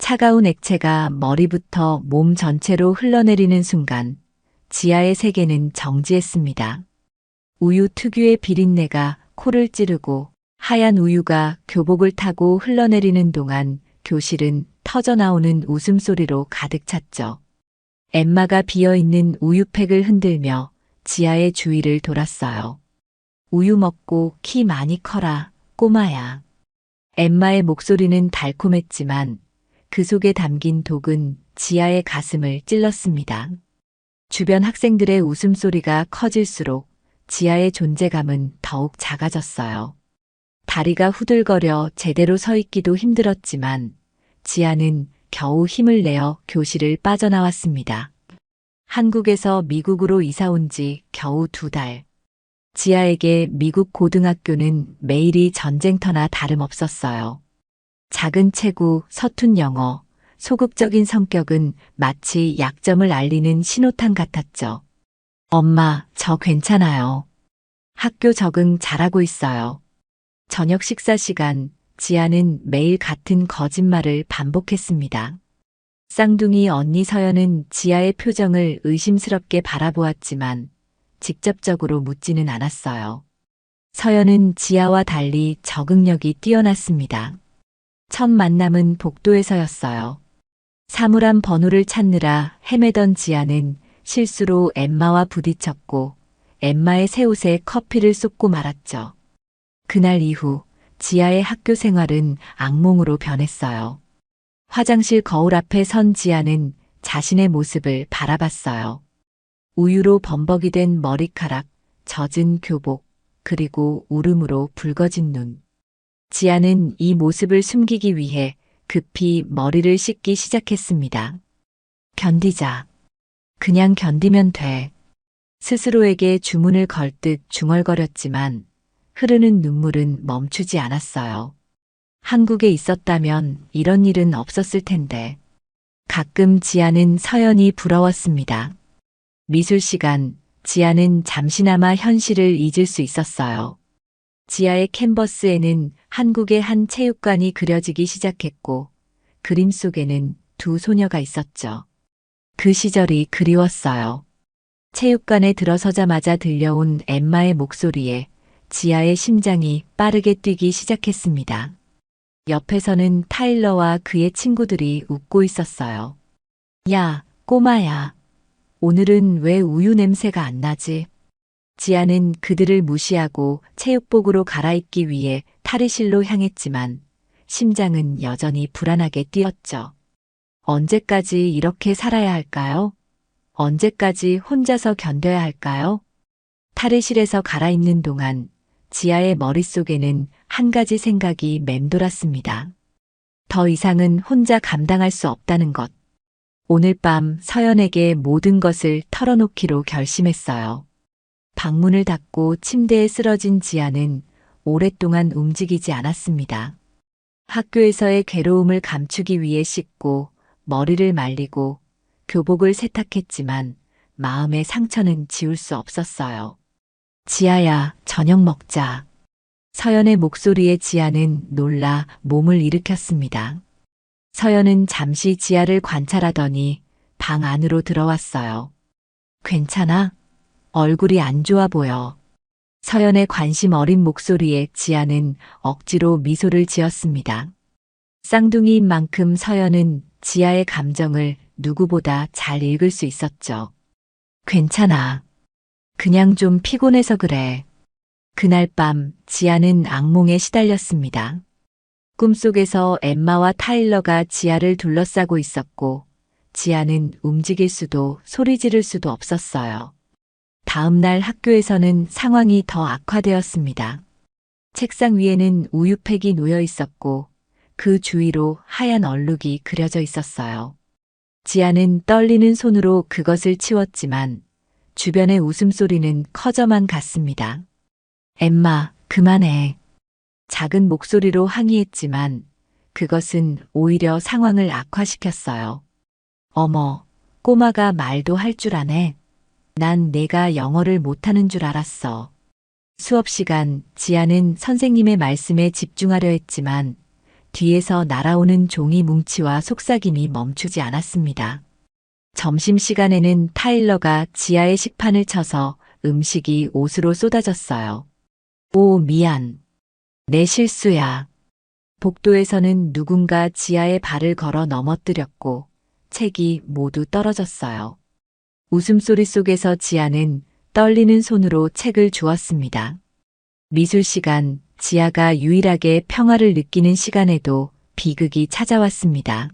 차가운 액체가 머리부터 몸 전체로 흘러내리는 순간 지아의 세계는 정지했습니다. 우유 특유의 비린내가 코를 찌르고 하얀 우유가 교복을 타고 흘러내리는 동안 교실은 터져나오는 웃음소리로 가득 찼죠. 엠마가 비어있는 우유팩을 흔들며 지아의 주위를 돌았어요. 우유 먹고 키 많이 커라, 꼬마야. 엠마의 목소리는 달콤했지만 그 속에 담긴 독은 지아의 가슴을 찔렀습니다. 주변 학생들의 웃음소리가 커질수록 지아의 존재감은 더욱 작아졌어요. 다리가 후들거려 제대로 서 있기도 힘들었지만 지아는 겨우 힘을 내어 교실을 빠져나왔습니다. 한국에서 미국으로 이사 온 지 겨우 2달. 지아에게 미국 고등학교는 매일이 전쟁터나 다름없었어요. 작은 체구, 서툰 영어, 소극적인 성격은 마치 약점을 알리는 신호탄 같았죠. 엄마, 저 괜찮아요. 학교 적응 잘하고 있어요. 저녁 식사 시간, 지아는 매일 같은 거짓말을 반복했습니다. 쌍둥이 언니 서연은 지아의 표정을 의심스럽게 바라보았지만 직접적으로 묻지는 않았어요. 서연은 지아와 달리 적응력이 뛰어났습니다. 첫 만남은 복도에서였어요. 사물함 번호를 찾느라 헤매던 지아는 실수로 엠마와 부딪혔고 엠마의 새 옷에 커피를 쏟고 말았죠. 그날 이후 지아의 학교 생활은 악몽으로 변했어요. 화장실 거울 앞에 선 지아는 자신의 모습을 바라봤어요. 우유로 범벅이 된 머리카락, 젖은 교복, 그리고 울음으로 붉어진 눈. 지아는 이 모습을 숨기기 위해 급히 머리를 씻기 시작했습니다. 견디자. 그냥 견디면 돼. 스스로에게 주문을 걸 듯 중얼거렸지만 흐르는 눈물은 멈추지 않았어요. 한국에 있었다면 이런 일은 없었을 텐데. 가끔 지아는 서연이 부러웠습니다. 미술 시간, 지아는 잠시나마 현실을 잊을 수 있었어요. 지아의 캔버스에는 한국의 한 체육관이 그려지기 시작했고 그림 속에는 2 소녀가 있었죠. 그 시절이 그리웠어요. 체육관에 들어서자마자 들려온 엠마의 목소리에 지아의 심장이 빠르게 뛰기 시작했습니다. 옆에서는 타일러와 그의 친구들이 웃고 있었어요. 야, 꼬마야. 오늘은 왜 우유 냄새가 안 나지? 지아는 그들을 무시하고 체육복으로 갈아입기 위해 탈의실로 향했지만 심장은 여전히 불안하게 뛰었죠. 언제까지 이렇게 살아야 할까요? 언제까지 혼자서 견뎌야 할까요? 탈의실에서 갈아입는 동안 지아의 머릿속에는 한 가지 생각이 맴돌았습니다. 더 이상은 혼자 감당할 수 없다는 것. 오늘 밤 서연에게 모든 것을 털어놓기로 결심했어요. 방문을 닫고 침대에 쓰러진 지아는 오랫동안 움직이지 않았습니다. 학교에서의 괴로움을 감추기 위해 씻고 머리를 말리고 교복을 세탁했지만 마음의 상처는 지울 수 없었어요. 지아야, 저녁 먹자. 서연의 목소리에 지아는 놀라 몸을 일으켰습니다. 서연은 잠시 지아를 관찰하더니 방 안으로 들어왔어요. 괜찮아? 얼굴이 안 좋아 보여. 서연의 관심 어린 목소리에 지아는 억지로 미소를 지었습니다. 쌍둥이인 만큼 서연은 지아의 감정을 누구보다 잘 읽을 수 있었죠. 괜찮아. 그냥 좀 피곤해서 그래. 그날 밤 지아는 악몽에 시달렸습니다. 꿈속에서 엠마와 타일러가 지아를 둘러싸고 있었고 지아는 움직일 수도 소리 지를 수도 없었어요. 다음 날 학교에서는 상황이 더 악화되었습니다. 책상 위에는 우유팩이 놓여 있었고 그 주위로 하얀 얼룩이 그려져 있었어요. 지아는 떨리는 손으로 그것을 치웠지만 주변의 웃음소리는 커져만 갔습니다. 엠마, 그만해. 작은 목소리로 항의했지만 그것은 오히려 상황을 악화시켰어요. 어머, 꼬마가 말도 할 줄 아네. 난 내가 영어를 못하는 줄 알았어. 수업 시간 지아는 선생님의 말씀에 집중하려 했지만 뒤에서 날아오는 종이 뭉치와 속삭임이 멈추지 않았습니다. 점심시간에는 타일러가 지하의 식판을 쳐서 음식이 옷으로 쏟아졌어요. 오, 미안. 내 실수야. 복도에서는 누군가 지하에 발을 걸어 넘어뜨렸고 책이 모두 떨어졌어요. 웃음소리 속에서 지하는 떨리는 손으로 책을 주었습니다. 미술 시간, 지하가 유일하게 평화를 느끼는 시간에도 비극이 찾아왔습니다.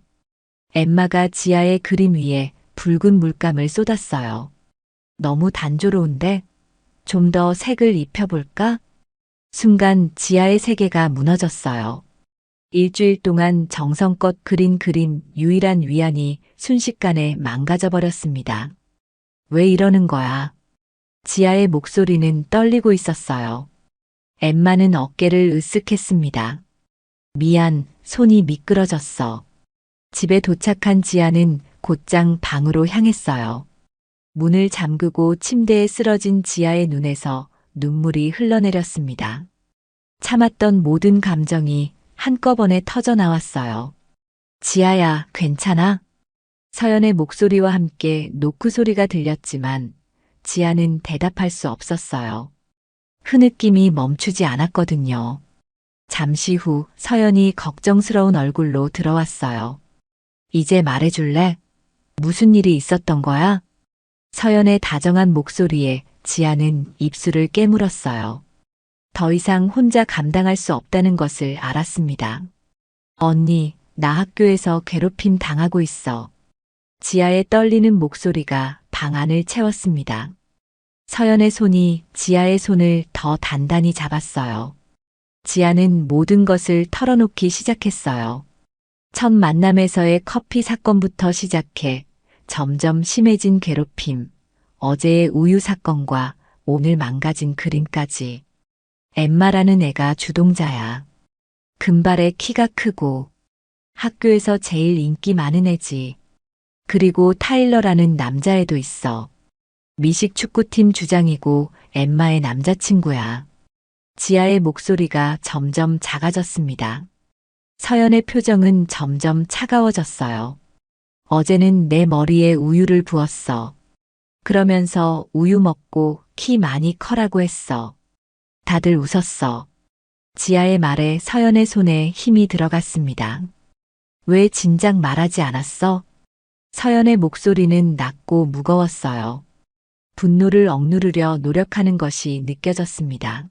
엠마가 지하의 그림 위에 붉은 물감을 쏟았어요. 너무 단조로운데? 좀 더 색을 입혀볼까? 순간 지하의 세계가 무너졌어요. 일주일 동안 정성껏 그린 그림 유일한 위안이 순식간에 망가져 버렸습니다. 왜 이러는 거야? 지하의 목소리는 떨리고 있었어요. 엠마는 어깨를 으쓱했습니다. 미안, 손이 미끄러졌어. 집에 도착한 지아는 곧장 방으로 향했어요. 문을 잠그고 침대에 쓰러진 지아의 눈에서 눈물이 흘러내렸습니다. 참았던 모든 감정이 한꺼번에 터져 나왔어요. 지아야, 괜찮아? 서연의 목소리와 함께 노크 소리가 들렸지만 지아는 대답할 수 없었어요. 흐느낌이 멈추지 않았거든요. 잠시 후 서연이 걱정스러운 얼굴로 들어왔어요. 이제 말해줄래? 무슨 일이 있었던 거야? 서연의 다정한 목소리에 지아는 입술을 깨물었어요. 더 이상 혼자 감당할 수 없다는 것을 알았습니다. 언니, 나 학교에서 괴롭힘 당하고 있어. 지아의 떨리는 목소리가 방 안을 채웠습니다. 서연의 손이 지아의 손을 더 단단히 잡았어요. 지아는 모든 것을 털어놓기 시작했어요. 첫 만남에서의 커피 사건부터 시작해 점점 심해진 괴롭힘, 어제의 우유 사건과 오늘 망가진 그림까지. 엠마라는 애가 주동자야. 금발에 키가 크고 학교에서 제일 인기 많은 애지. 그리고 타일러라는 남자애도 있어. 미식 축구팀 주장이고 엠마의 남자친구야. 지아의 목소리가 점점 작아졌습니다. 서연의 표정은 점점 차가워졌어요. 어제는 내 머리에 우유를 부었어. 그러면서 우유 먹고 키 많이 커라고 했어. 다들 웃었어. 지아의 말에 서연의 손에 힘이 들어갔습니다. 왜 진작 말하지 않았어? 서연의 목소리는 낮고 무거웠어요. 분노를 억누르려 노력하는 것이 느껴졌습니다.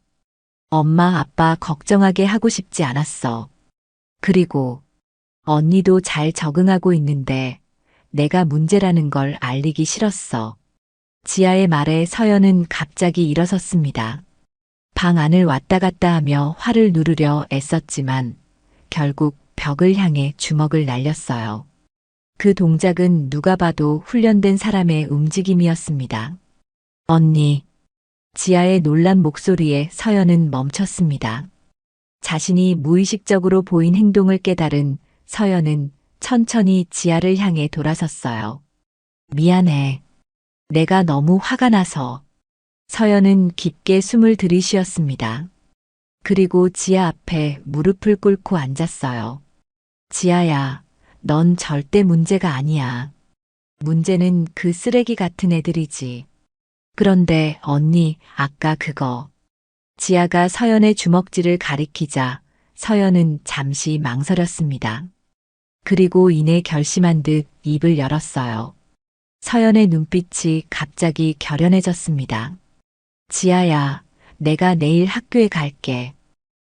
엄마, 아빠 걱정하게 하고 싶지 않았어. 그리고 언니도 잘 적응하고 있는데 내가 문제라는 걸 알리기 싫었어. 지아의 말에 서연은 갑자기 일어섰습니다. 방 안을 왔다 갔다 하며 화를 누르려 애썼지만 결국 벽을 향해 주먹을 날렸어요. 그 동작은 누가 봐도 훈련된 사람의 움직임이었습니다. 언니. 지아의 놀란 목소리에 서연은 멈췄습니다. 자신이 무의식적으로 보인 행동을 깨달은 서연은 천천히 지아를 향해 돌아섰어요. 미안해. 내가 너무 화가 나서. 서연은 깊게 숨을 들이쉬었습니다. 그리고 지아 앞에 무릎을 꿇고 앉았어요. 지아야, 넌 절대 문제가 아니야. 문제는 그 쓰레기 같은 애들이지. 그런데 언니, 아까 그거. 지아가 서연의 주먹질을 가리키자 서연은 잠시 망설였습니다. 그리고 이내 결심한 듯 입을 열었어요. 서연의 눈빛이 갑자기 결연해졌습니다. 지아야, 내가 내일 학교에 갈게.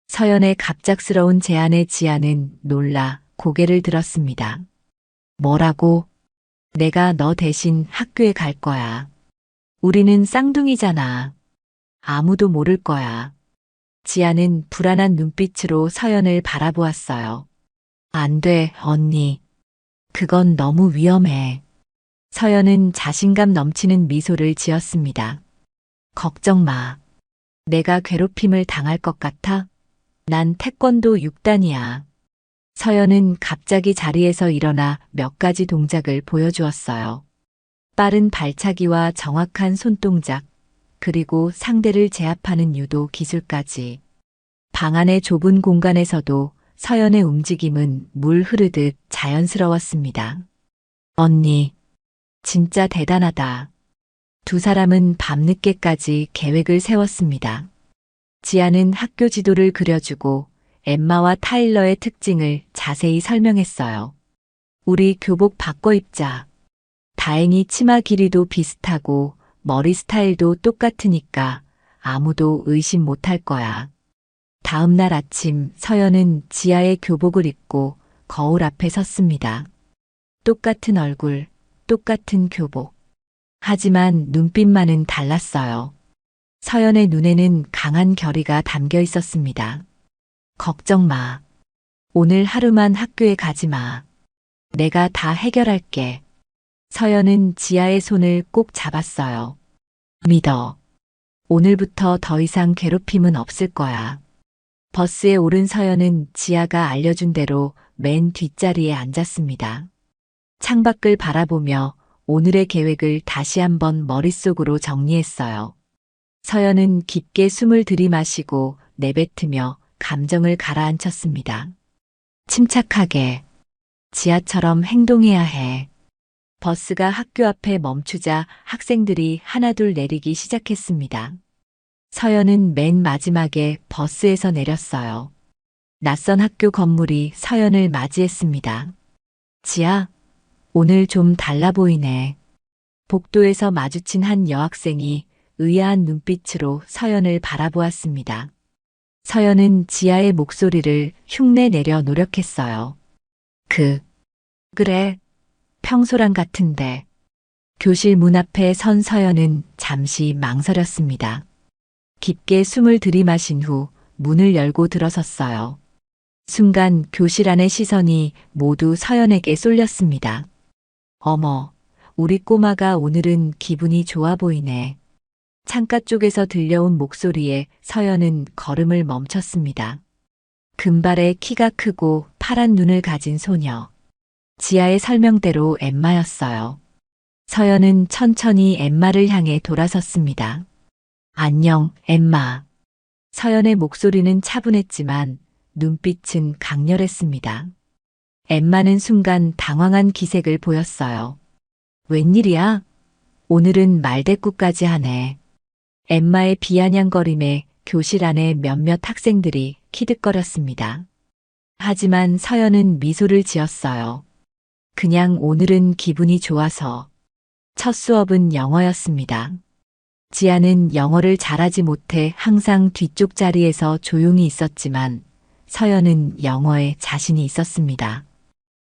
서연의 갑작스러운 제안에 지아는 놀라 고개를 들었습니다. 뭐라고? 내가 너 대신 학교에 갈 거야. 우리는 쌍둥이잖아. 아무도 모를 거야. 지아는 불안한 눈빛으로 서연을 바라보았어요. 안 돼, 언니. 그건 너무 위험해. 서연은 자신감 넘치는 미소를 지었습니다. 걱정 마. 내가 괴롭힘을 당할 것 같아? 난 태권도 6단이야. 서연은 갑자기 자리에서 일어나 몇 가지 동작을 보여주었어요. 빠른 발차기와 정확한 손동작, 그리고 상대를 제압하는 유도 기술까지. 방 안의 좁은 공간에서도 서연의 움직임은 물 흐르듯 자연스러웠습니다. 언니, 진짜 대단하다. 두 사람은 밤늦게까지 계획을 세웠습니다. 지아는 학교 지도를 그려주고 엠마와 타일러의 특징을 자세히 설명했어요. 우리 교복 바꿔 입자. 다행히 치마 길이도 비슷하고 머리 스타일도 똑같으니까 아무도 의심 못할 거야. 다음 날 아침 서연은 지아의 교복을 입고 거울 앞에 섰습니다. 똑같은 얼굴, 똑같은 교복. 하지만 눈빛만은 달랐어요. 서연의 눈에는 강한 결의가 담겨 있었습니다. 걱정 마. 오늘 하루만 학교에 가지 마. 내가 다 해결할게. 서연은 지아의 손을 꼭 잡았어요. 믿어. 오늘부터 더 이상 괴롭힘은 없을 거야. 버스에 오른 서연은 지아가 알려준 대로 맨 뒷자리에 앉았습니다. 창밖을 바라보며 오늘의 계획을 다시 한번 머릿속으로 정리했어요. 서연은 깊게 숨을 들이마시고 내뱉으며 감정을 가라앉혔습니다. 침착하게. 지아처럼 행동해야 해. 버스가 학교 앞에 멈추자 학생들이 하나둘 내리기 시작했습니다. 서연은 맨 마지막에 버스에서 내렸어요. 낯선 학교 건물이 서연을 맞이했습니다. 지아, 오늘 좀 달라 보이네. 복도에서 마주친 한 여학생이 의아한 눈빛으로 서연을 바라보았습니다. 서연은 지아의 목소리를 흉내내려 노력했어요. 그래, 평소랑 같은데. 교실 문 앞에 선 서연은 잠시 망설였습니다. 깊게 숨을 들이마신 후 문을 열고 들어섰어요. 순간 교실 안의 시선이 모두 서연에게 쏠렸습니다. 어머, 우리 꼬마가 오늘은 기분이 좋아 보이네. 창가 쪽에서 들려온 목소리에 서연은 걸음을 멈췄습니다. 금발의 키가 크고 파란 눈을 가진 소녀. 지아의 설명대로 엠마였어요. 서연은 천천히 엠마를 향해 돌아섰습니다. 안녕, 엠마. 서연의 목소리는 차분했지만 눈빛은 강렬했습니다. 엠마는 순간 당황한 기색을 보였어요. 웬일이야? 오늘은 말대꾸까지 하네. 엠마의 비아냥거림에 교실 안에 몇몇 학생들이 키득거렸습니다. 하지만 서연은 미소를 지었어요. 그냥 오늘은 기분이 좋아서. 첫 수업은 영어였습니다. 지아는 영어를 잘하지 못해 항상 뒤쪽 자리에서 조용히 있었지만 서연은 영어에 자신이 있었습니다.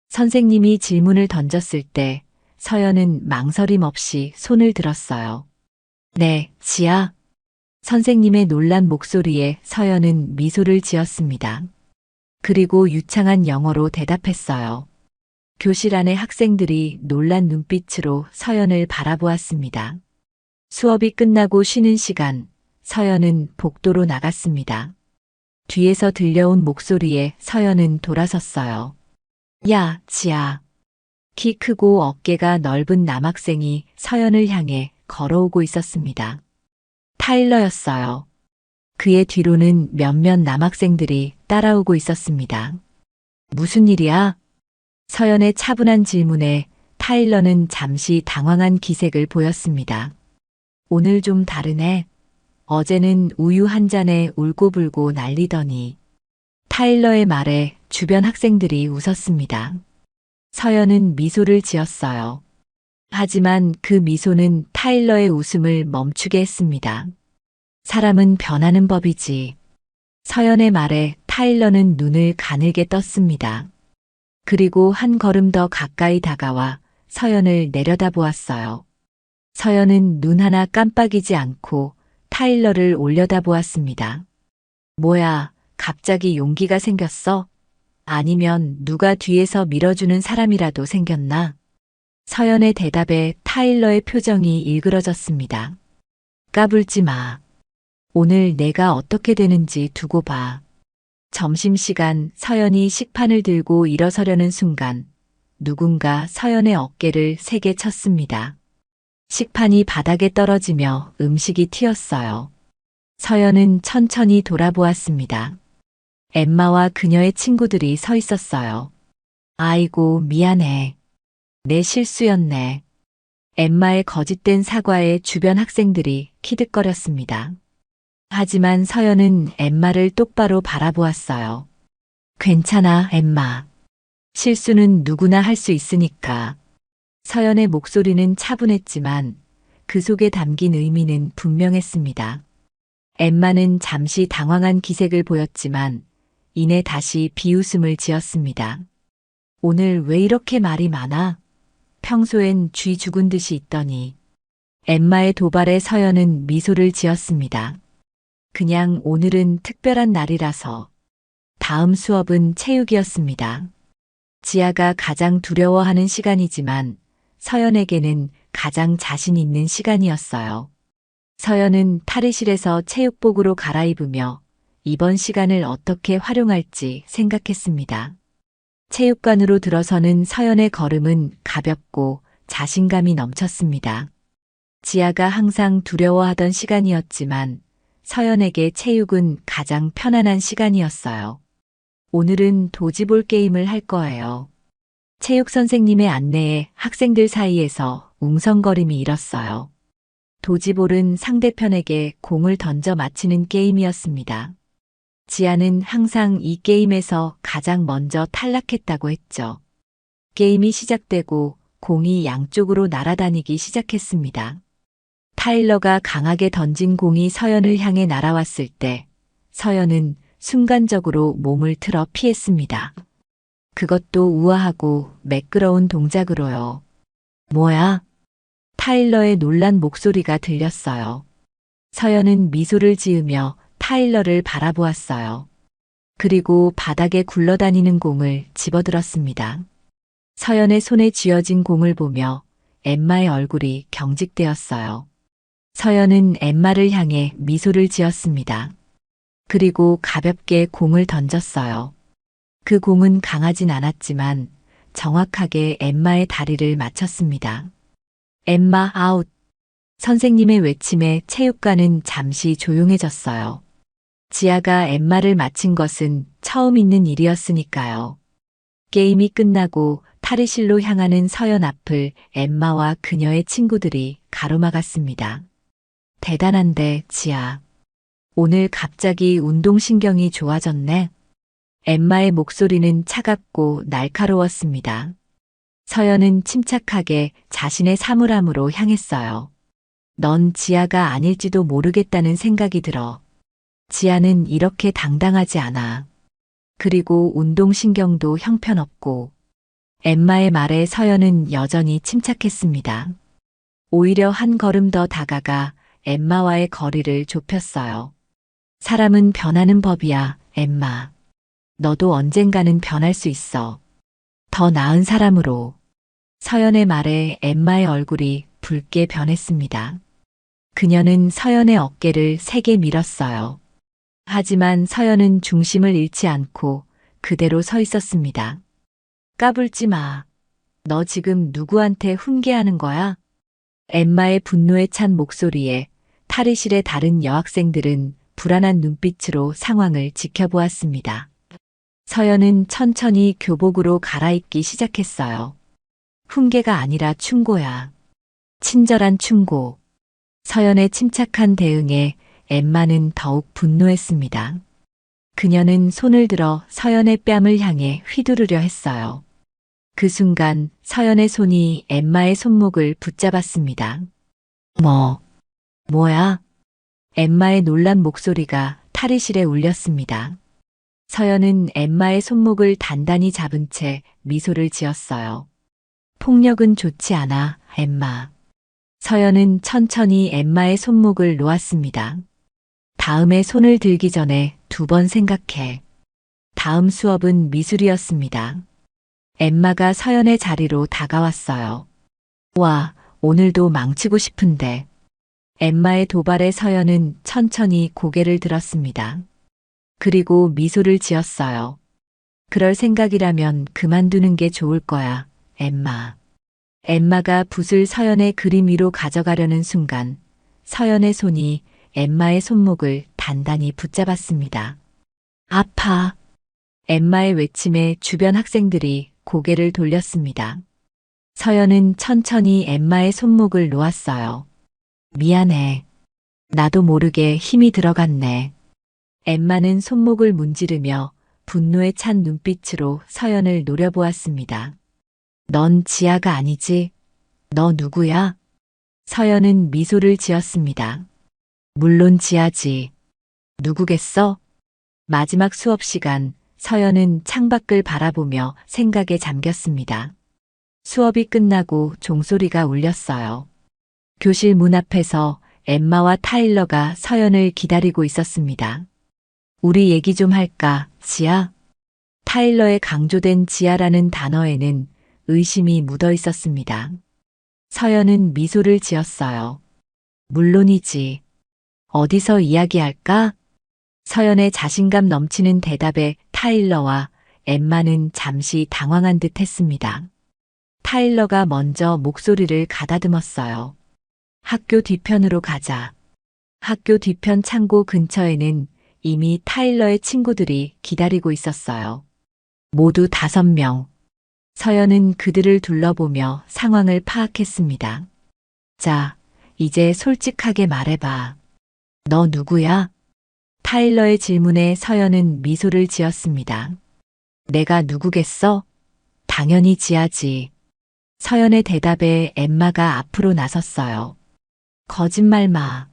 선생님이 질문을 던졌을 때 서연은 망설임 없이 손을 들었어요. 네, 지아. 선생님의 놀란 목소리에 서연은 미소를 지었습니다. 그리고 유창한 영어로 대답했어요. 교실 안의 학생들이 놀란 눈빛으로 서연을 바라보았습니다. 수업이 끝나고 쉬는 시간, 서연은 복도로 나갔습니다. 뒤에서 들려온 목소리에 서연은 돌아섰어요. 야, 지아. 키 크고 어깨가 넓은 남학생이 서연을 향해 걸어오고 있었습니다. 타일러였어요. 그의 뒤로는 몇몇 남학생들이 따라오고 있었습니다. 무슨 일이야? 서연의 차분한 질문에 타일러는 잠시 당황한 기색을 보였습니다. 오늘 좀 다르네. 어제는 우유 한 잔에 울고불고 난리더니. 타일러의 말에 주변 학생들이 웃었습니다. 서연은 미소를 지었어요. 하지만 그 미소는 타일러의 웃음을 멈추게 했습니다. 사람은 변하는 법이지. 서연의 말에 타일러는 눈을 가늘게 떴습니다. 그리고 한 걸음 더 가까이 다가와 서연을 내려다보았어요. 서연은 눈 하나 깜빡이지 않고 타일러를 올려다보았습니다. 뭐야, 갑자기 용기가 생겼어? 아니면 누가 뒤에서 밀어주는 사람이라도 생겼나? 서연의 대답에 타일러의 표정이 일그러졌습니다. 까불지 마. 오늘 내가 어떻게 되는지 두고 봐. 점심시간 서연이 식판을 들고 일어서려는 순간 누군가 서연의 어깨를 세게 쳤습니다. 식판이 바닥에 떨어지며 음식이 튀었어요. 서연은 천천히 돌아보았습니다. 엠마와 그녀의 친구들이 서 있었어요. 아이고, 미안해. 내 실수였네. 엠마의 거짓된 사과에 주변 학생들이 키득거렸습니다. 하지만 서연은 엠마를 똑바로 바라보았어요. 괜찮아, 엠마. 실수는 누구나 할 수 있으니까. 서연의 목소리는 차분했지만 그 속에 담긴 의미는 분명했습니다. 엠마는 잠시 당황한 기색을 보였지만 이내 다시 비웃음을 지었습니다. 오늘 왜 이렇게 말이 많아? 평소엔 쥐 죽은 듯이 있더니. 엠마의 도발에 서연은 미소를 지었습니다. 그냥 오늘은 특별한 날이라서. 다음 수업은 체육이었습니다. 지아가 가장 두려워하는 시간이지만 서연에게는 가장 자신 있는 시간이었어요. 서연은 탈의실에서 체육복으로 갈아입으며 이번 시간을 어떻게 활용할지 생각했습니다. 체육관으로 들어서는 서연의 걸음은 가볍고 자신감이 넘쳤습니다. 지아가 항상 두려워하던 시간이었지만 서연에게 체육은 가장 편안한 시간이었어요. 오늘은 도지볼 게임을 할 거예요. 체육 선생님의 안내에 학생들 사이에서 웅성거림이 일었어요. 도지볼은 상대편에게 공을 던져 맞히는 게임이었습니다. 지아는 항상 이 게임에서 가장 먼저 탈락했다고 했죠. 게임이 시작되고 공이 양쪽으로 날아다니기 시작했습니다. 타일러가 강하게 던진 공이 서연을 향해 날아왔을 때 서연은 순간적으로 몸을 틀어 피했습니다. 그것도 우아하고 매끄러운 동작으로요. 뭐야? 타일러의 놀란 목소리가 들렸어요. 서연은 미소를 지으며 타일러를 바라보았어요. 그리고 바닥에 굴러다니는 공을 집어들었습니다. 서연의 손에 쥐어진 공을 보며 엠마의 얼굴이 경직되었어요. 서연은 엠마를 향해 미소를 지었습니다. 그리고 가볍게 공을 던졌어요. 그 공은 강하진 않았지만 정확하게 엠마의 다리를 맞췄습니다. 엠마 아웃. 선생님의 외침에 체육관은 잠시 조용해졌어요. 지아가 엠마를 맞힌 것은 처음 있는 일이었으니까요. 게임이 끝나고 탈의실로 향하는 서연 앞을 엠마와 그녀의 친구들이 가로막았습니다. 대단한데, 지아. 오늘 갑자기 운동신경이 좋아졌네. 엠마의 목소리는 차갑고 날카로웠습니다. 서연은 침착하게 자신의 사물함으로 향했어요. 넌 지아가 아닐지도 모르겠다는 생각이 들어. 지아는 이렇게 당당하지 않아. 그리고 운동신경도 형편없고. 엠마의 말에 서연은 여전히 침착했습니다. 오히려 한 걸음 더 다가가 엠마와의 거리를 좁혔어요. 사람은 변하는 법이야, 엠마. 너도 언젠가는 변할 수 있어. 더 나은 사람으로. 서연의 말에 엠마의 얼굴이 붉게 변했습니다. 그녀는 서연의 어깨를 세게 밀었어요. 하지만 서연은 중심을 잃지 않고 그대로 서 있었습니다. 까불지 마. 너 지금 누구한테 훈계하는 거야? 엠마의 분노에 찬 목소리에 탈의실의 다른 여학생들은 불안한 눈빛으로 상황을 지켜보았습니다. 서연은 천천히 교복으로 갈아입기 시작했어요. 훈계가 아니라 충고야. 친절한 충고. 서연의 침착한 대응에 엠마는 더욱 분노했습니다. 그녀는 손을 들어 서연의 뺨을 향해 휘두르려 했어요. 그 순간 서연의 손이 엠마의 손목을 붙잡았습니다. 뭐야? 엠마의 놀란 목소리가 탈의실에 울렸습니다. 서연은 엠마의 손목을 단단히 잡은 채 미소를 지었어요. 폭력은 좋지 않아, 엠마. 서연은 천천히 엠마의 손목을 놓았습니다. 다음에 손을 들기 전에 2번 생각해. 다음 수업은 미술이었습니다. 엠마가 서연의 자리로 다가왔어요. 와, 오늘도 망치고 싶은데. 엠마의 도발에 서연은 천천히 고개를 들었습니다. 그리고 미소를 지었어요. 그럴 생각이라면 그만두는 게 좋을 거야, 엠마. 엠마가 붓을 서연의 그림 위로 가져가려는 순간 서연의 손이 엠마의 손목을 단단히 붙잡았습니다. 아파. 엠마의 외침에 주변 학생들이 고개를 돌렸습니다. 서연은 천천히 엠마의 손목을 놓았어요. 미안해. 나도 모르게 힘이 들어갔네. 엠마는 손목을 문지르며 분노에 찬 눈빛으로 서연을 노려보았습니다. 넌 지아가 아니지? 너 누구야? 서연은 미소를 지었습니다. 물론 지아지. 누구겠어? 마지막 수업 시간, 서연은 창밖을 바라보며 생각에 잠겼습니다. 수업이 끝나고 종소리가 울렸어요. 교실 문 앞에서 엠마와 타일러가 서연을 기다리고 있었습니다. 우리 얘기 좀 할까, 지아? 타일러의 강조된 지아라는 단어에는 의심이 묻어 있었습니다. 서연은 미소를 지었어요. 물론이지. 어디서 이야기할까? 서연의 자신감 넘치는 대답에 타일러와 엠마는 잠시 당황한 듯 했습니다. 타일러가 먼저 목소리를 가다듬었어요. 학교 뒤편으로 가자. 학교 뒤편 창고 근처에는 이미 타일러의 친구들이 기다리고 있었어요. 모두 5명. 서연은 그들을 둘러보며 상황을 파악했습니다. 자, 이제 솔직하게 말해봐. 너 누구야? 타일러의 질문에 서연은 미소를 지었습니다. 내가 누구겠어? 당연히 지아지. 서연의 대답에 엠마가 앞으로 나섰어요. 거짓말 마.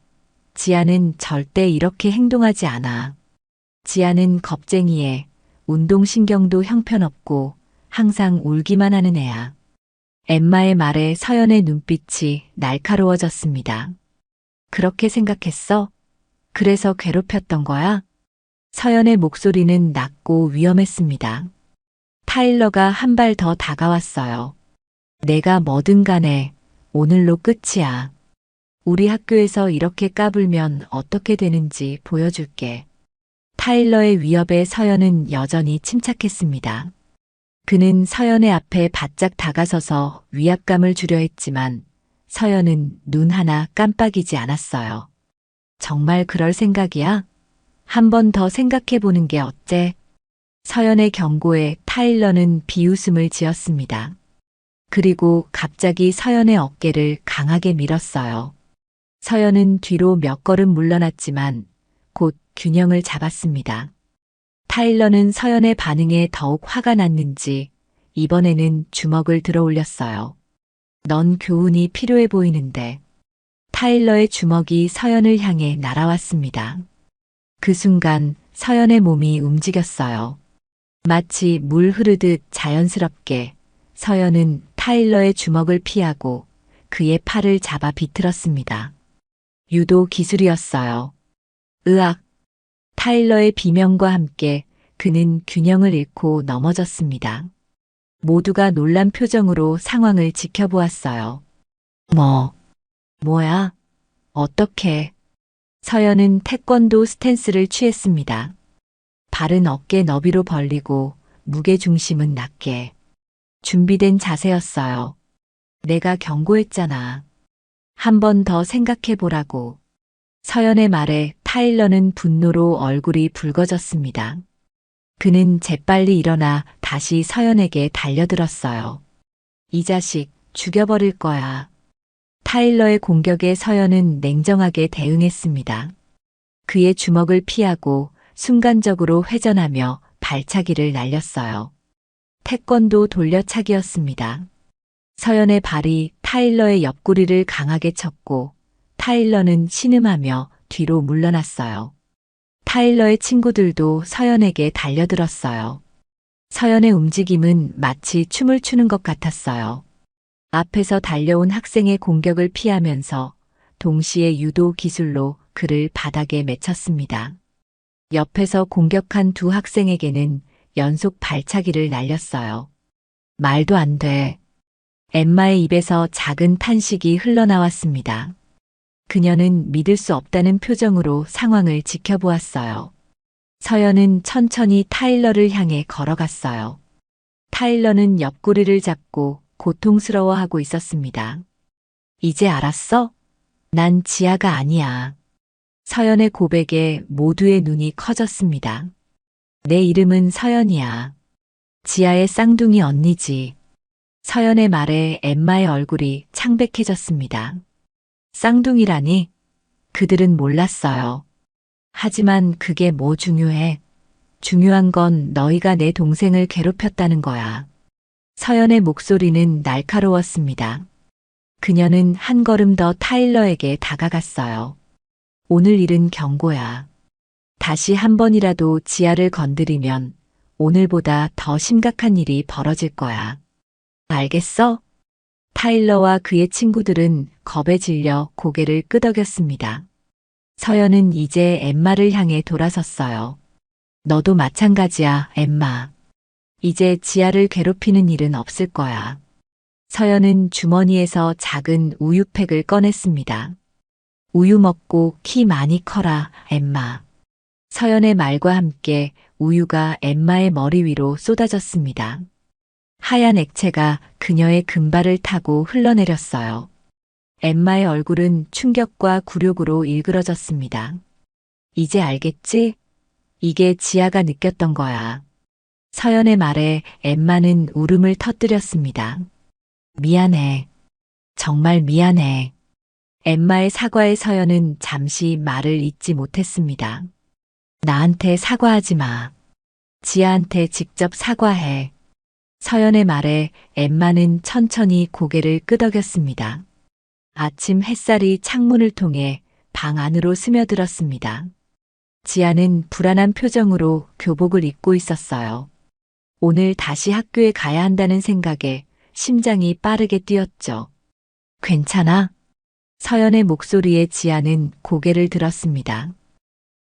지아는 절대 이렇게 행동하지 않아. 지아는 겁쟁이에 운동신경도 형편없고 항상 울기만 하는 애야. 엠마의 말에 서연의 눈빛이 날카로워졌습니다. 그렇게 생각했어? 그래서 괴롭혔던 거야? 서연의 목소리는 낮고 위험했습니다. 타일러가 한 발 더 다가왔어요. 내가 뭐든 간에 오늘로 끝이야. 우리 학교에서 이렇게 까불면 어떻게 되는지 보여줄게. 타일러의 위협에 서연은 여전히 침착했습니다. 그는 서연의 앞에 바짝 다가서서 위압감을 주려 했지만 서연은 눈 하나 깜빡이지 않았어요. 정말 그럴 생각이야? 한 번 더 생각해 보는 게 어때? 서연의 경고에 타일러는 비웃음을 지었습니다. 그리고 갑자기 서연의 어깨를 강하게 밀었어요. 서연은 뒤로 몇 걸음 물러났지만 곧 균형을 잡았습니다. 타일러는 서연의 반응에 더욱 화가 났는지 이번에는 주먹을 들어 올렸어요. 넌 교훈이 필요해 보이는데. 타일러의 주먹이 서연을 향해 날아왔습니다. 그 순간 서연의 몸이 움직였어요. 마치 물 흐르듯 자연스럽게 서연은 타일러의 주먹을 피하고 그의 팔을 잡아 비틀었습니다. 유도 기술이었어요. 으악! 타일러의 비명과 함께 그는 균형을 잃고 넘어졌습니다. 모두가 놀란 표정으로 상황을 지켜보았어요. 뭐야? 어떻게? 서연은 태권도 스탠스를 취했습니다. 발은 어깨 너비로 벌리고 무게 중심은 낮게. 준비된 자세였어요. 내가 경고했잖아. 한 번 더 생각해 보라고. 서연의 말에 타일러는 분노로 얼굴이 붉어졌습니다. 그는 재빨리 일어나 다시 서연에게 달려들었어요. 이 자식 죽여버릴 거야. 타일러의 공격에 서연은 냉정하게 대응했습니다. 그의 주먹을 피하고 순간적으로 회전하며 발차기를 날렸어요. 태권도 돌려차기였습니다. 서연의 발이 타일러의 옆구리를 강하게 쳤고 타일러는 신음하며 뒤로 물러났어요. 타일러의 친구들도 서연에게 달려들었어요. 서연의 움직임은 마치 춤을 추는 것 같았어요. 앞에서 달려온 학생의 공격을 피하면서 동시에 유도 기술로 그를 바닥에 맺혔습니다. 옆에서 공격한 두 학생에게는 연속 발차기를 날렸어요. 말도 안 돼. 엠마의 입에서 작은 탄식이 흘러나왔습니다. 그녀는 믿을 수 없다는 표정으로 상황을 지켜보았어요. 서연은 천천히 타일러를 향해 걸어갔어요. 타일러는 옆구리를 잡고 고통스러워하고 있었습니다. 이제 알았어? 난 지아가 아니야. 서연의 고백에 모두의 눈이 커졌습니다. 내 이름은 서연이야. 지아의 쌍둥이 언니지. 서연의 말에 엠마의 얼굴이 창백해졌습니다. 쌍둥이라니? 그들은 몰랐어요. 하지만 그게 뭐 중요해? 중요한 건 너희가 내 동생을 괴롭혔다는 거야. 서연의 목소리는 날카로웠습니다. 그녀는 한 걸음 더 타일러에게 다가갔어요. 오늘 일은 경고야. 다시 한 번이라도 지아를 건드리면 오늘보다 더 심각한 일이 벌어질 거야. 알겠어? 타일러와 그의 친구들은 겁에 질려 고개를 끄덕였습니다. 서연은 이제 엠마를 향해 돌아섰어요. 너도 마찬가지야, 엠마. 이제 지아를 괴롭히는 일은 없을 거야. 서연은 주머니에서 작은 우유팩을 꺼냈습니다. 우유 먹고 키 많이 커라, 엠마. 서연의 말과 함께 우유가 엠마의 머리 위로 쏟아졌습니다. 하얀 액체가 그녀의 금발을 타고 흘러내렸어요. 엠마의 얼굴은 충격과 굴욕으로 일그러졌습니다. 이제 알겠지? 이게 지아가 느꼈던 거야. 서연의 말에 엠마는 울음을 터뜨렸습니다. 미안해. 정말 미안해. 엠마의 사과에 서연은 잠시 말을 잇지 못했습니다. 나한테 사과하지 마. 지아한테 직접 사과해. 서연의 말에 엠마는 천천히 고개를 끄덕였습니다. 아침 햇살이 창문을 통해 방 안으로 스며들었습니다. 지아는 불안한 표정으로 교복을 입고 있었어요. 오늘 다시 학교에 가야 한다는 생각에 심장이 빠르게 뛰었죠. 괜찮아? 서연의 목소리에 지아는 고개를 들었습니다.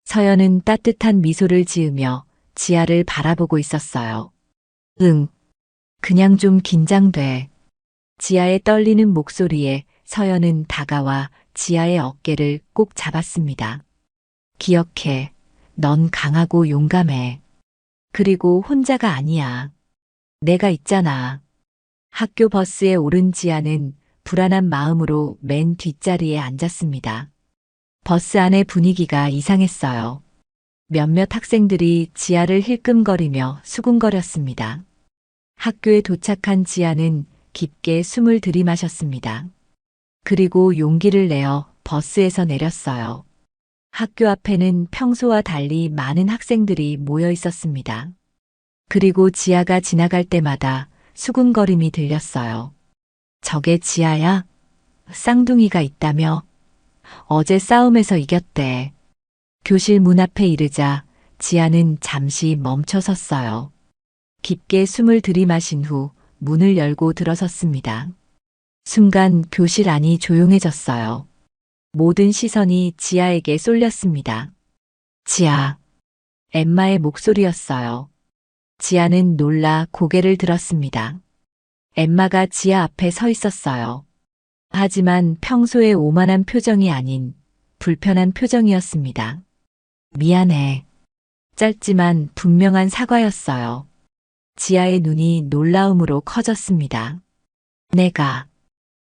서연은 따뜻한 미소를 지으며 지아를 바라보고 있었어요. 응. 그냥 좀 긴장돼. 지아의 떨리는 목소리에 서연은 다가와 지아의 어깨를 꼭 잡았습니다. 기억해. 넌 강하고 용감해. 그리고 혼자가 아니야. 내가 있잖아. 학교 버스에 오른 지아는 불안한 마음으로 맨 뒷자리에 앉았습니다. 버스 안의 분위기가 이상했어요. 몇몇 학생들이 지아를 힐끔거리며 수군거렸습니다. 학교에 도착한 지아는 깊게 숨을 들이마셨습니다. 그리고 용기를 내어 버스에서 내렸어요. 학교 앞에는 평소와 달리 많은 학생들이 모여 있었습니다. 그리고 지아가 지나갈 때마다 수군거림이 들렸어요. 저게 지아야? 쌍둥이가 있다며? 어제 싸움에서 이겼대. 교실 문 앞에 이르자 지아는 잠시 멈춰 섰어요. 깊게 숨을 들이마신 후 문을 열고 들어섰습니다. 순간 교실 안이 조용해졌어요. 모든 시선이 지아에게 쏠렸습니다. 지아. 엠마의 목소리였어요. 지아는 놀라 고개를 들었습니다. 엠마가 지아 앞에 서 있었어요. 하지만 평소의 오만한 표정이 아닌 불편한 표정이었습니다. 미안해. 짧지만 분명한 사과였어요. 지아의 눈이 놀라움으로 커졌습니다. 내가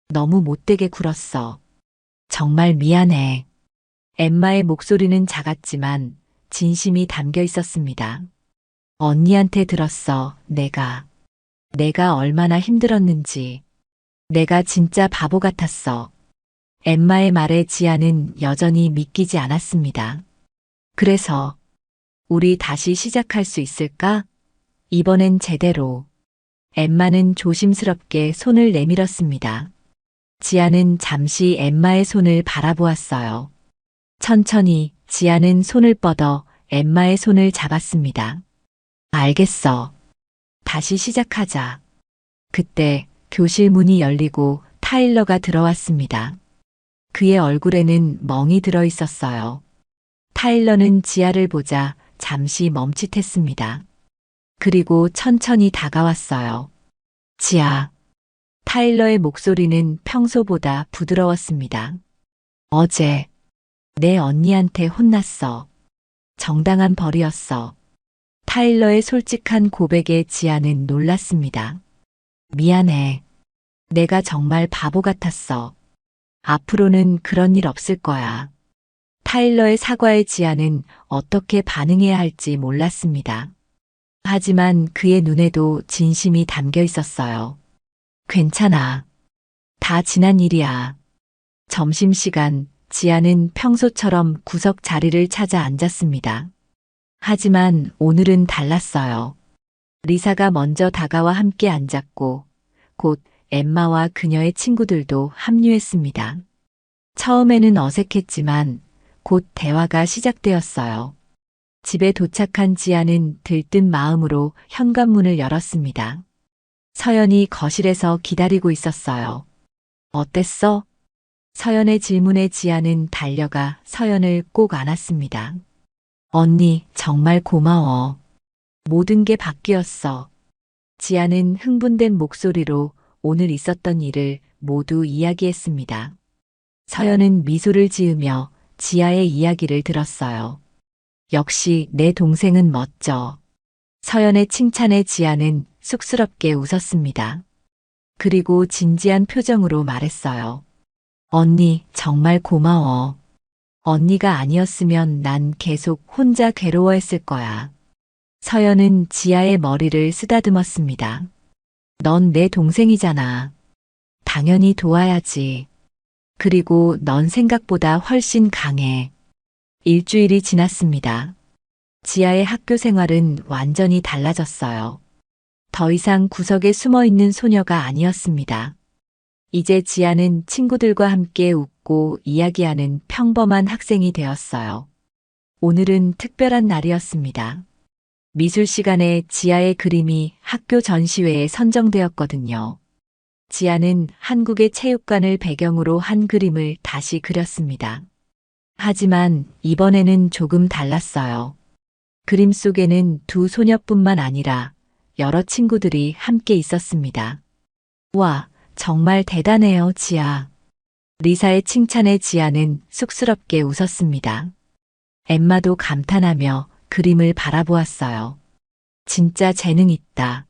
너무 못되게 굴었어. 정말 미안해. 엠마의 목소리는 작았지만 진심이 담겨 있었습니다. 언니한테 들었어, 내가 얼마나 힘들었는지. 내가 진짜 바보 같았어. 엠마의 말에 지아는 여전히 믿기지 않았습니다. 그래서, 우리 다시 시작할 수 있을까? 이번엔 제대로. 엠마는 조심스럽게 손을 내밀었습니다. 지아는 잠시 엠마의 손을 바라보았어요. 천천히 지아는 손을 뻗어 엠마의 손을 잡았습니다. 알겠어. 다시 시작하자. 그때 교실 문이 열리고 타일러가 들어왔습니다. 그의 얼굴에는 멍이 들어 있었어요. 타일러는 지아를 보자 잠시 멈칫했습니다. 그리고 천천히 다가왔어요. 지아. 타일러의 목소리는 평소보다 부드러웠습니다. 어제 내 언니한테 혼났어. 정당한 벌이었어. 타일러의 솔직한 고백에 지아는 놀랐습니다. 미안해. 내가 정말 바보 같았어. 앞으로는 그런 일 없을 거야. 타일러의 사과에 지아는 어떻게 반응해야 할지 몰랐습니다. 하지만 그의 눈에도 진심이 담겨 있었어요. 괜찮아. 다 지난 일이야. 점심시간, 지아는 평소처럼 구석 자리를 찾아 앉았습니다. 하지만 오늘은 달랐어요. 리사가 먼저 다가와 함께 앉았고, 곧 엠마와 그녀의 친구들도 합류했습니다. 처음에는 어색했지만 곧 대화가 시작되었어요. 집에 도착한 지아는 들뜬 마음으로 현관문을 열었습니다. 서연이 거실에서 기다리고 있었어요. 어땠어? 서연의 질문에 지아는 달려가 서연을 꼭 안았습니다. 언니, 정말 고마워. 모든 게 바뀌었어. 지아는 흥분된 목소리로 오늘 있었던 일을 모두 이야기했습니다. 서연은 미소를 지으며 지아의 이야기를 들었어요. 역시 내 동생은 멋져. 서연의 칭찬에 지아는 쑥스럽게 웃었습니다. 그리고 진지한 표정으로 말했어요. 언니, 정말 고마워. 언니가 아니었으면 난 계속 혼자 괴로워했을 거야. 서연은 지아의 머리를 쓰다듬었습니다. 넌 내 동생이잖아. 당연히 도와야지. 그리고 넌 생각보다 훨씬 강해. 일주일이 지났습니다. 지아의 학교 생활은 완전히 달라졌어요. 더 이상 구석에 숨어 있는 소녀가 아니었습니다. 이제 지아는 친구들과 함께 웃고 이야기하는 평범한 학생이 되었어요. 오늘은 특별한 날이었습니다. 미술 시간에 지아의 그림이 학교 전시회에 선정되었거든요. 지아는 한국의 체육관을 배경으로 한 그림을 다시 그렸습니다. 하지만 이번에는 조금 달랐어요. 그림 속에는 두 소녀뿐만 아니라 여러 친구들이 함께 있었습니다. 와, 정말 대단해요, 지아. 리사의 칭찬에 지아는 쑥스럽게 웃었습니다. 엠마도 감탄하며 그림을 바라보았어요. 진짜 재능 있다.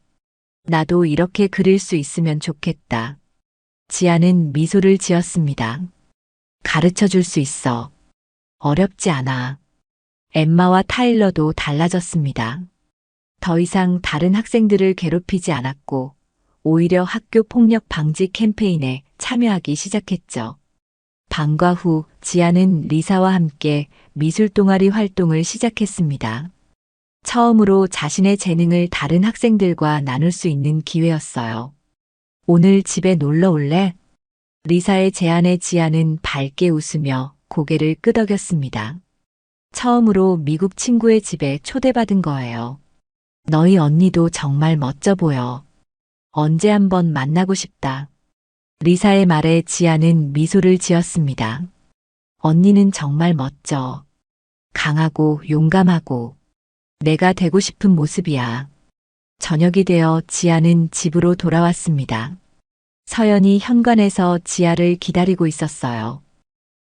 나도 이렇게 그릴 수 있으면 좋겠다. 지아는 미소를 지었습니다. 가르쳐 줄 수 있어. 어렵지 않아. 엠마와 타일러도 달라졌습니다. 더 이상 다른 학생들을 괴롭히지 않았고, 오히려 학교 폭력 방지 캠페인에 참여하기 시작했죠. 방과 후 지아는 리사와 함께 미술 동아리 활동을 시작했습니다. 처음으로 자신의 재능을 다른 학생들과 나눌 수 있는 기회였어요. 오늘 집에 놀러 올래? 리사의 제안에 지아는 밝게 웃으며 고개를 끄덕였습니다. 처음으로 미국 친구의 집에 초대받은 거예요. 너희 언니도 정말 멋져 보여. 언제 한번 만나고 싶다. 리사의 말에 지아는 미소를 지었습니다. 언니는 정말 멋져. 강하고 용감하고 내가 되고 싶은 모습이야. 저녁이 되어 지아는 집으로 돌아왔습니다. 서연이 현관에서 지아를 기다리고 있었어요.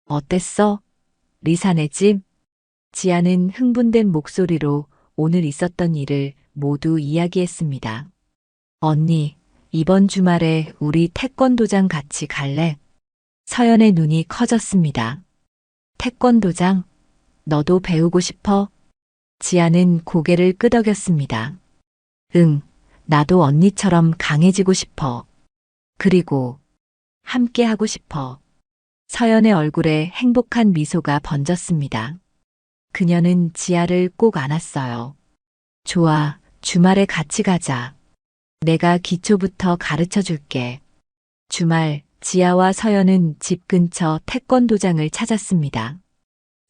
어땠어? 리사네 집? 지아는 흥분된 목소리로 오늘 있었던 일을 모두 이야기했습니다. 언니, 이번 주말에 우리 태권도장 같이 갈래? 서연의 눈이 커졌습니다. 태권도장? 너도 배우고 싶어? 지아는 고개를 끄덕였습니다. 응, 나도 언니처럼 강해지고 싶어. 그리고 함께 하고 싶어. 서연의 얼굴에 행복한 미소가 번졌습니다. 그녀는 지아를 꼭 안았어요. 좋아, 주말에 같이 가자. 내가 기초부터 가르쳐 줄게. 주말, 지아와 서연은 집 근처 태권도장을 찾았습니다.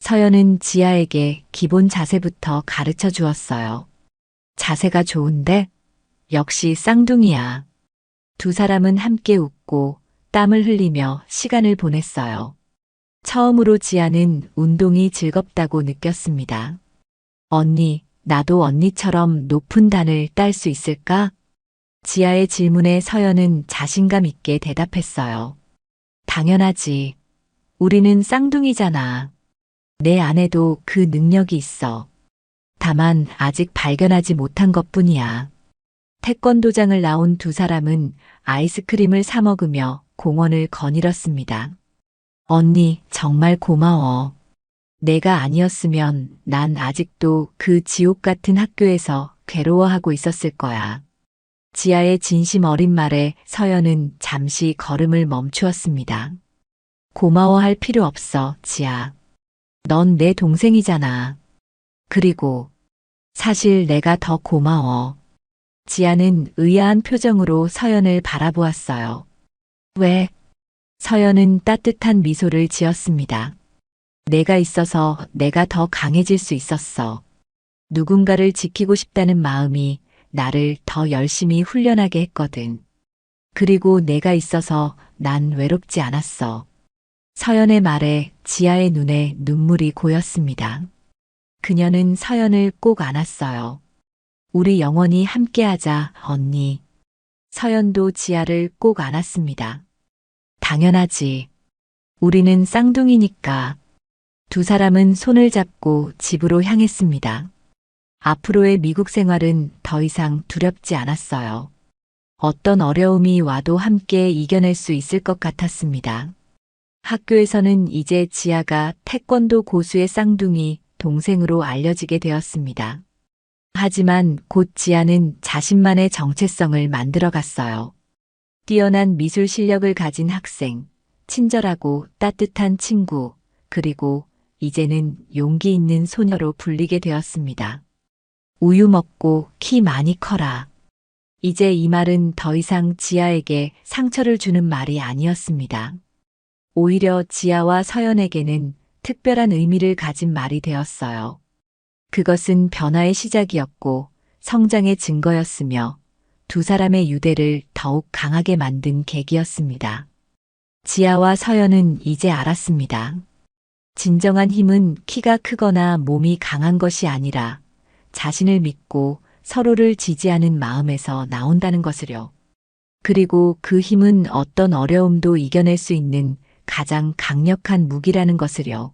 서연은 지아에게 기본 자세부터 가르쳐 주었어요. 자세가 좋은데? 역시 쌍둥이야. 두 사람은 함께 웃고 땀을 흘리며 시간을 보냈어요. 처음으로 지아는 운동이 즐겁다고 느꼈습니다. 언니, 나도 언니처럼 높은 단을 딸 수 있을까? 지아의 질문에 서연은 자신감 있게 대답했어요. 당연하지. 우리는 쌍둥이잖아. 내 안에도 그 능력이 있어. 다만 아직 발견하지 못한 것뿐이야. 태권도장을 나온 두 사람은 아이스크림을 사 먹으며 공원을 거닐었습니다. 언니, 정말 고마워. 내가 아니었으면 난 아직도 그 지옥 같은 학교에서 괴로워하고 있었을 거야. 지아의 진심 어린 말에 서연은 잠시 걸음을 멈추었습니다. 고마워할 필요 없어, 지아. 넌 내 동생이잖아. 그리고 사실 내가 더 고마워. 지아는 의아한 표정으로 서연을 바라보았어요. 왜? 서연은 따뜻한 미소를 지었습니다. 내가 있어서 내가 더 강해질 수 있었어. 누군가를 지키고 싶다는 마음이 나를 더 열심히 훈련하게 했거든. 그리고 내가 있어서 난 외롭지 않았어. 서연의 말에 지아의 눈에 눈물이 고였습니다. 그녀는 서연을 꼭 안았어요. 우리 영원히 함께하자, 언니. 서연도 지아를 꼭 안았습니다. 당연하지. 우리는 쌍둥이니까. 두 사람은 손을 잡고 집으로 향했습니다. 앞으로의 미국 생활은 더 이상 두렵지 않았어요. 어떤 어려움이 와도 함께 이겨낼 수 있을 것 같았습니다. 학교에서는 이제 지아가 태권도 고수의 쌍둥이 동생으로 알려지게 되었습니다. 하지만 곧 지아는 자신만의 정체성을 만들어갔어요. 뛰어난 미술 실력을 가진 학생, 친절하고 따뜻한 친구, 그리고 이제는 용기 있는 소녀로 불리게 되었습니다. 우유 먹고 키 많이 커라. 이제 이 말은 더 이상 지아에게 상처를 주는 말이 아니었습니다. 오히려 지아와 서연에게는 특별한 의미를 가진 말이 되었어요. 그것은 변화의 시작이었고 성장의 증거였으며 두 사람의 유대를 더욱 강하게 만든 계기였습니다. 지아와 서연은 이제 알았습니다. 진정한 힘은 키가 크거나 몸이 강한 것이 아니라 자신을 믿고 서로를 지지하는 마음에서 나온다는 것을요. 그리고 그 힘은 어떤 어려움도 이겨낼 수 있는 가장 강력한 무기라는 것을요.